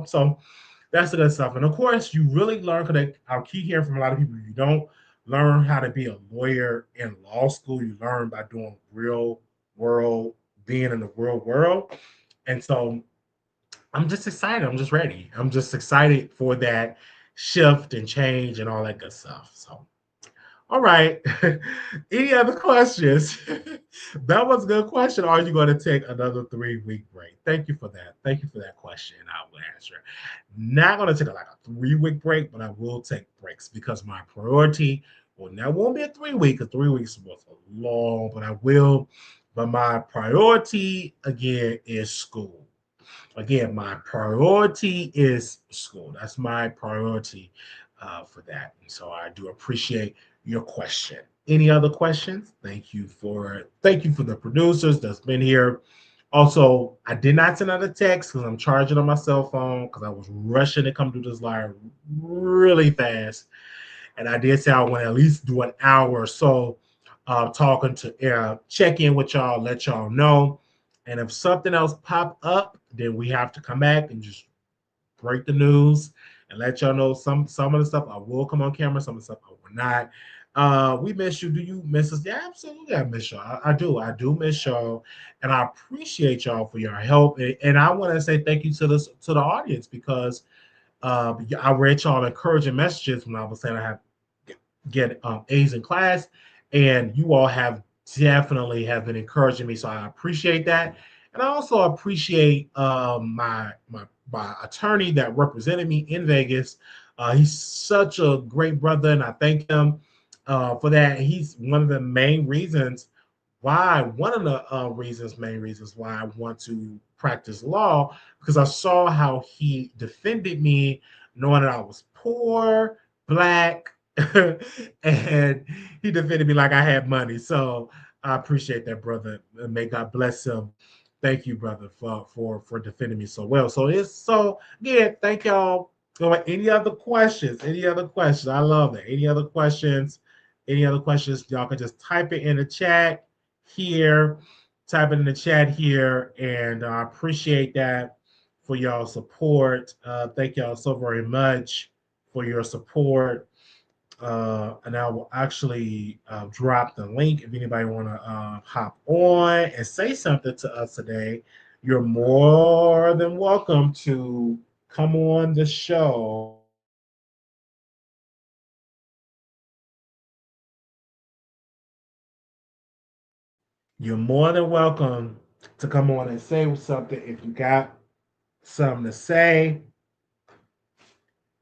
so that's the good stuff. And of course, you really learn, because I'll keep hearing from a lot of people, you don't learn how to be a lawyer in law school. You learn by doing real world, being in the real world. And so I'm just excited. I'm just ready. I'm just excited for that shift and change and all that good stuff. So, all right. Any other questions? That was a good question. Are you going to take another 3-week break? Thank you for that. Thank you for that question. I will answer. Not going to take like a 3-week break, but I will take breaks because my priority, well, that won't be a 3-week, because 3 weeks was long, but I will. But my priority, again, is school. Again, my priority is school. That's my priority for that. And so I do appreciate your question. Any other questions? Thank you for the producers that's been here. Also, I did not send out a text because I'm charging on my cell phone because I was rushing to come do this live really fast. And I did say I want to at least do an hour or so talking to check in with y'all, let y'all know. And if something else pop up, then we have to come back and just break the news and let y'all know some of the stuff I will come on camera, some of the stuff I will not. We miss you. Do you miss us? Yeah, absolutely. I miss y'all. I do. I do miss y'all, and I appreciate y'all for your help. And I want to say thank you to the audience because I read y'all encouraging messages when I was saying I have get A's in class, and you all have been encouraging me, so I appreciate that, and I also appreciate my attorney that represented me in Vegas. He's such a great brother, and I thank him for that. He's one of the main reasons main reasons why I want to practice law, because I saw how he defended me, knowing that I was poor, black, and he defended me like I had money. So I appreciate that, brother. May God bless him. Thank you, brother, for defending me so well. So again, thank y'all. Any other questions? Any other questions? I love it. Any other questions? Any other questions? Y'all can just type it in the chat here. Type it in the chat here, and I appreciate that for y'all support. Thank y'all so very much for your support. And I will actually drop the link if anybody want to hop on and say something to us today. You're more than welcome to come on the show. You're more than welcome to come on and say something if you got something to say.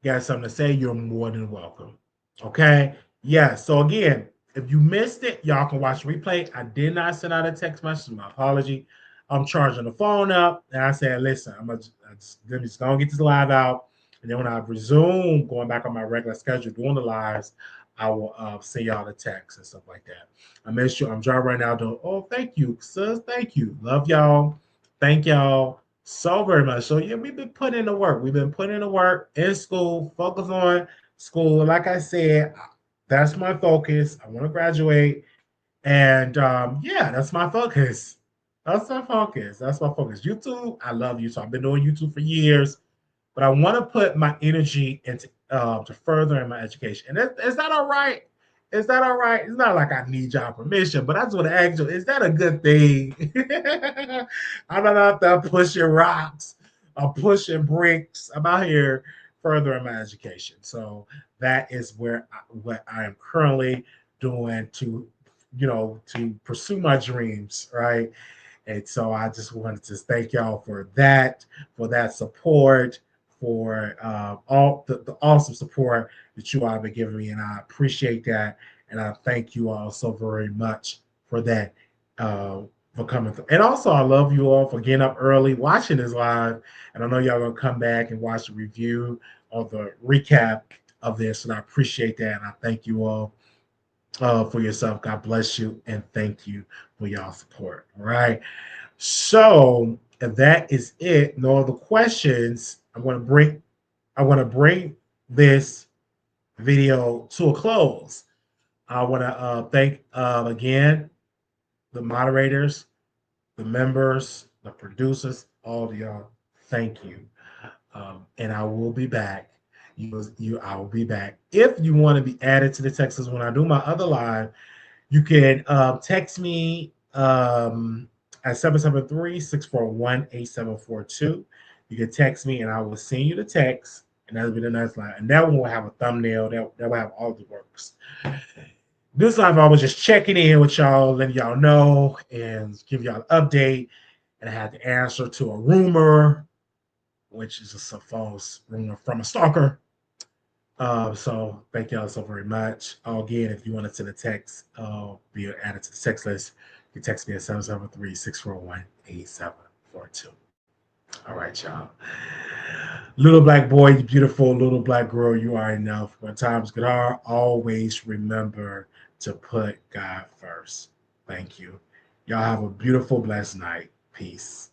Got something to say, you're more than welcome. Okay? Yeah. So again, if you missed it, y'all can watch the replay. I did not send out a text message. My apology. I'm charging the phone up, and I said, "Listen, let me just gonna get this live out, and then when I resume going back on my regular schedule doing the lives, I will send y'all the text and stuff like that." I missed you. I'm driving right now. Doing. Oh, thank you, sis. Thank you. Love y'all. Thank y'all so very much. So yeah, we've been putting in the work. We've been putting in the work in school, focus on school. Like I said, that's my focus. I want to graduate. And yeah, that's my focus. That's my focus. That's my focus. YouTube, I love YouTube. I've been doing YouTube for years, but I want to put my energy into to furthering my education. And is that all right? Is that all right? It's not like I need y'all permission, but I just want to ask you, is that a good thing? I'm not out there pushing rocks or pushing bricks. I'm out here furthering my education. So that is what I am currently doing to pursue my dreams, right? And so I just wanted to thank y'all for that support, for all the awesome support that you all have been giving me, and I appreciate that, and I thank you all so very much for that, for coming through. And also, I love you all for getting up early, watching this live, and I know y'all gonna come back and watch the review or the recap of this, and I appreciate that, and I thank you all for yourself. God bless you, and thank you for y'all support. All right. So if that is it, no other questions. I want to bring this video to a close. I want to thank again the moderators, the members, the producers, all of y'all. Thank you. And I will be back. I will be back. If you want to be added to the Texas when I do my other live, you can text me at 773-641-8742. You can text me and I will send you the text, and that'll be the next line. And that one will have a thumbnail. That will have all the works. This live, I was just checking in with y'all, letting y'all know and give y'all an update. And I had the answer to a rumor, which is just a false rumor from a stalker. So thank y'all so very much. Again, if you want to send a text, be added to the text list, you can text me at 773-641-8742. All right, y'all. Little black boy, you beautiful little black girl, you are enough. When times get hard, always remember to put God first. Thank you. Y'all have a beautiful, blessed night. Peace.